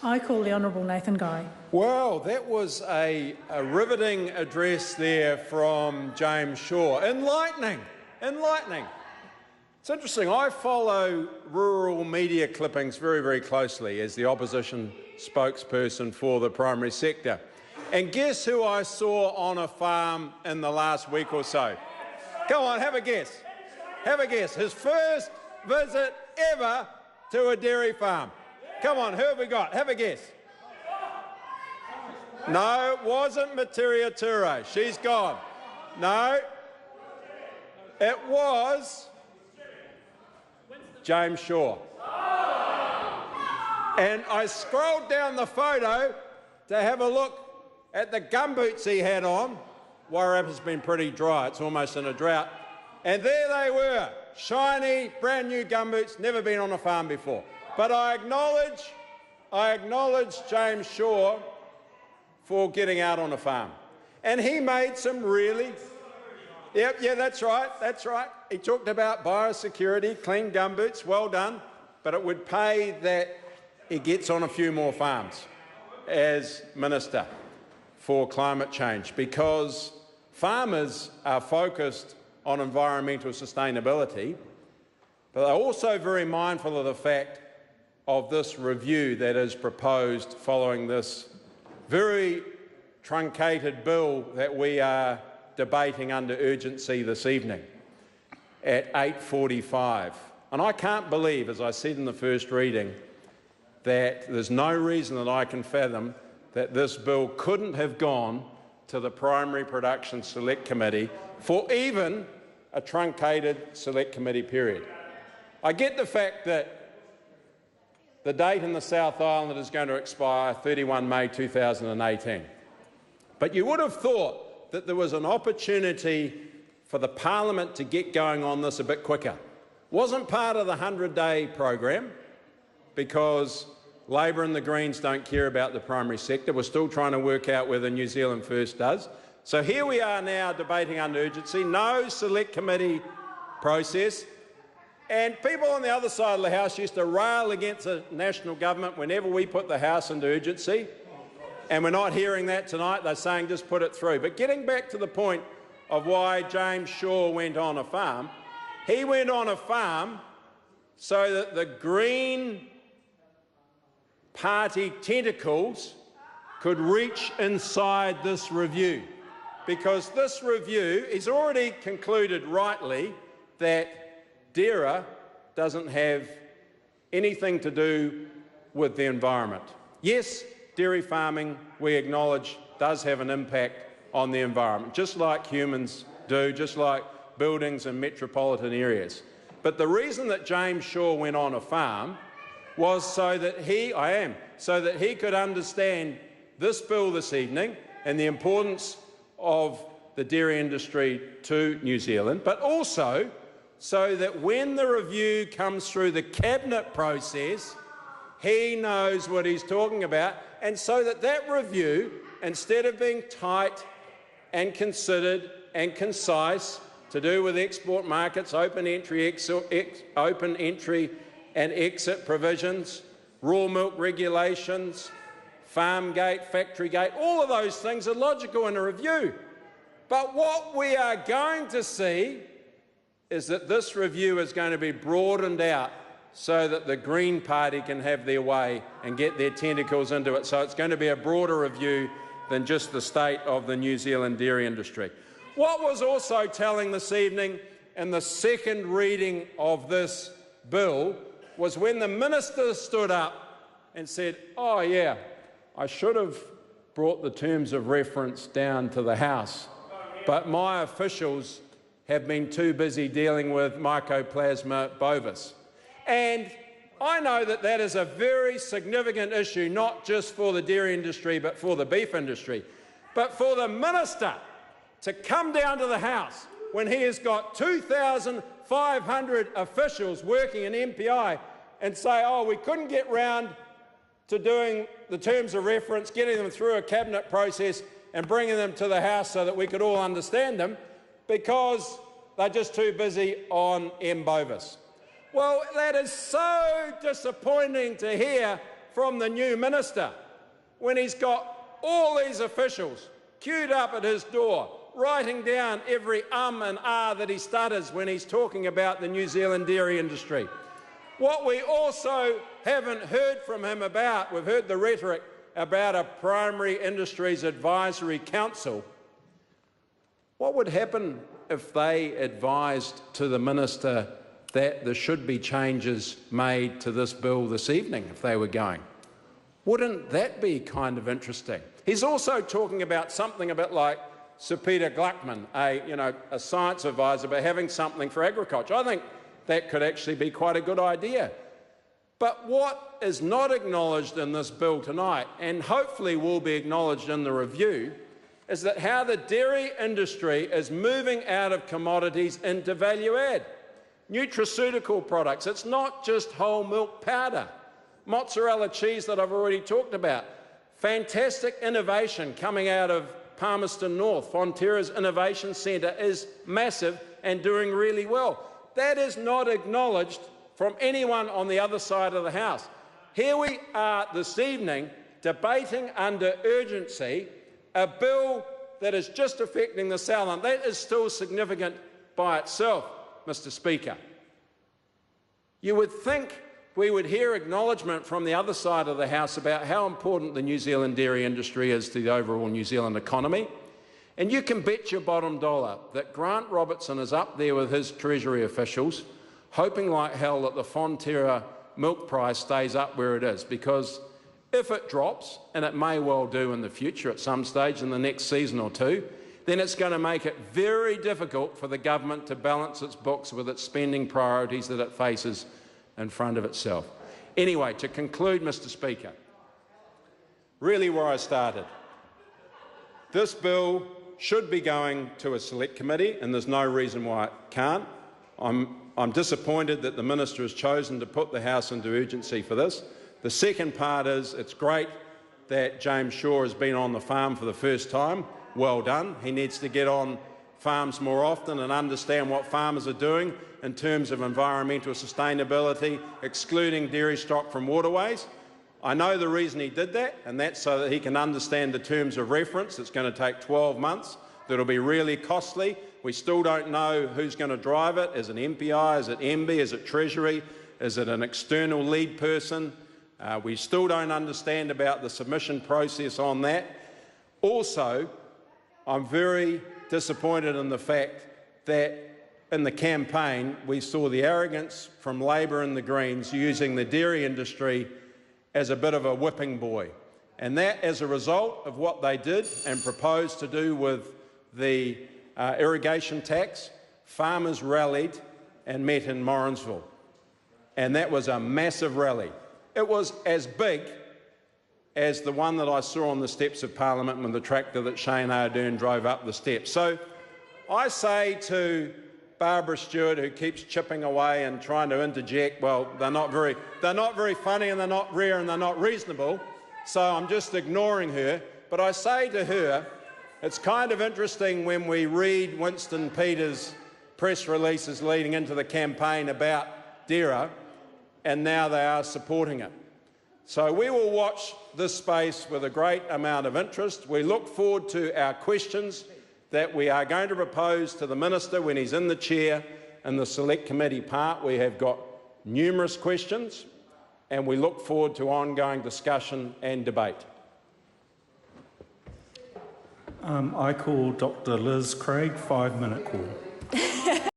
I call the Honourable Nathan Guy. Well, that was a riveting address there from James Shaw. Enlightening. Enlightening. It's interesting. I follow rural media clippings very, very closely as the opposition spokesperson for the primary sector. And guess who I saw on a farm in the last week or so? Come on, have a guess. Have a guess. His first visit ever to a dairy farm. Come on, who have we got? Have a guess. No, it wasn't Materia Ture. She's gone. No, it was James Shaw. And I scrolled down the photo to have a look at the gumboots he had on. Wairarapa has been pretty dry. It's almost in a drought. And there they were, shiny, brand new gumboots, never been on a farm before. But I acknowledge James Shaw for getting out on a farm. And he made some really... Yeah, that's right, that's right. He talked about biosecurity, clean gumboots, well done, but it would pay that he gets on a few more farms as Minister for Climate Change, because farmers are focused on environmental sustainability, but they're also very mindful of the fact of this review that is proposed following this very truncated bill that we are debating under urgency this evening at 8:45. And I can't believe, as I said in the first reading, that there's no reason that I can fathom that this bill couldn't have gone to the Primary Production Select Committee for even a truncated Select Committee period. I get the fact that the date in the South Island is going to expire 31 May 2018. But you would have thought that there was an opportunity for the Parliament to get going on this a bit quicker. Wasn't part of the 100-day program because Labor and the Greens don't care about the primary sector. We're still trying to work out whether New Zealand First does. So here we are now debating under urgency, no Select Committee process. And people on the other side of the House used to rail against the national government whenever we put the House into urgency. And we're not hearing that tonight. They're saying just put it through. But getting back to the point of why James Shaw went on a farm, he went on a farm so that the Green Party tentacles could reach inside this review. Because this review, he's already concluded rightly that DERA doesn't have anything to do with the environment. Yes, dairy farming, we acknowledge, does have an impact on the environment, just like humans do, just like buildings in metropolitan areas. But the reason that James Shaw went on a farm was so that he could understand this bill this evening and the importance of the dairy industry to New Zealand, but also so that when the review comes through the Cabinet process, he knows what he's talking about, and so that that review, instead of being tight and considered and concise to do with export markets, open entry and exit provisions, raw milk regulations, farm gate, factory gate, all of those things are logical in a review. But what we are going to see is that this review is going to be broadened out so that the Green Party can have their way and get their tentacles into it. So it's going to be a broader review than just the state of the New Zealand dairy industry. What was also telling this evening in the second reading of this bill was when the minister stood up and said, "Oh yeah, I should have brought the terms of reference down to the House, but my officials have been too busy dealing with Mycoplasma bovis." And I know that that is a very significant issue, not just for the dairy industry, but for the beef industry. But for the minister to come down to the House when he has got 2,500 officials working in MPI and say, "Oh, we couldn't get round to doing the terms of reference, getting them through a Cabinet process and bringing them to the House so that we could all understand them, because they're just too busy on M. bovis." Well, that is so disappointing to hear from the new minister when he's got all these officials queued up at his door, writing down every and that he stutters when he's talking about the New Zealand dairy industry. What we also haven't heard from him about, we've heard the rhetoric about a primary industries advisory council. What would happen if they advised to the minister that there should be changes made to this bill this evening if they were going? Wouldn't that be kind of interesting? He's also talking about something a bit like Sir Peter Gluckman, a science advisor, but having something for agriculture. I think that could actually be quite a good idea. But what is not acknowledged in this bill tonight, and hopefully will be acknowledged in the review, is that how the dairy industry is moving out of commodities into value-add. Nutraceutical products, it's not just whole milk powder. Mozzarella cheese that I've already talked about. Fantastic innovation coming out of Palmerston North. Fonterra's Innovation Centre is massive and doing really well. That is not acknowledged from anyone on the other side of the House. Here we are this evening debating under urgency a bill that is just affecting the Southland. That is still significant by itself, Mr Speaker. You would think we would hear acknowledgement from the other side of the House about how important the New Zealand dairy industry is to the overall New Zealand economy. And you can bet your bottom dollar that Grant Robertson is up there with his Treasury officials, hoping like hell that the Fonterra milk price stays up where it is, because if it drops, and it may well do in the future at some stage in the next season or two, then it's going to make it very difficult for the government to balance its books with its spending priorities that it faces in front of itself. Anyway, to conclude, Mr Speaker, really where I started, this bill should be going to a select committee, and there's no reason why it can't. I'm disappointed that the minister has chosen to put the House into urgency for this. The second part is it's great that James Shaw has been on the farm for the first time. Well done. He needs to get on farms more often and understand what farmers are doing in terms of environmental sustainability, excluding dairy stock from waterways. I know the reason he did that, and that's so that he can understand the terms of reference. It's going to take 12 months. That'll be really costly. We still don't know who's going to drive it. Is it MPI? Is it MB? Is it Treasury? Is it an external lead person? We still don't understand about the submission process on that. Also, I'm very disappointed in the fact that in the campaign we saw the arrogance from Labor and the Greens using the dairy industry as a bit of a whipping boy. And that, as a result of what they did and proposed to do with the irrigation tax, farmers rallied and met in Morrinsville. And that was a massive rally. It was as big as the one that I saw on the steps of Parliament with the tractor that Shane Ardern drove up the steps. So I say to Barbara Stewart, who keeps chipping away and trying to interject, well, they're not very funny and they're not rare and they're not reasonable, so I'm just ignoring her. But I say to her, it's kind of interesting when we read Winston Peters' press releases leading into the campaign about DERA, and now they are supporting it. So we will watch this space with a great amount of interest. We look forward to our questions that we are going to propose to the minister when he's in the chair in the select committee part. We have got numerous questions, and we look forward to ongoing discussion and debate. I call Dr. Liz Craig, 5-minute call.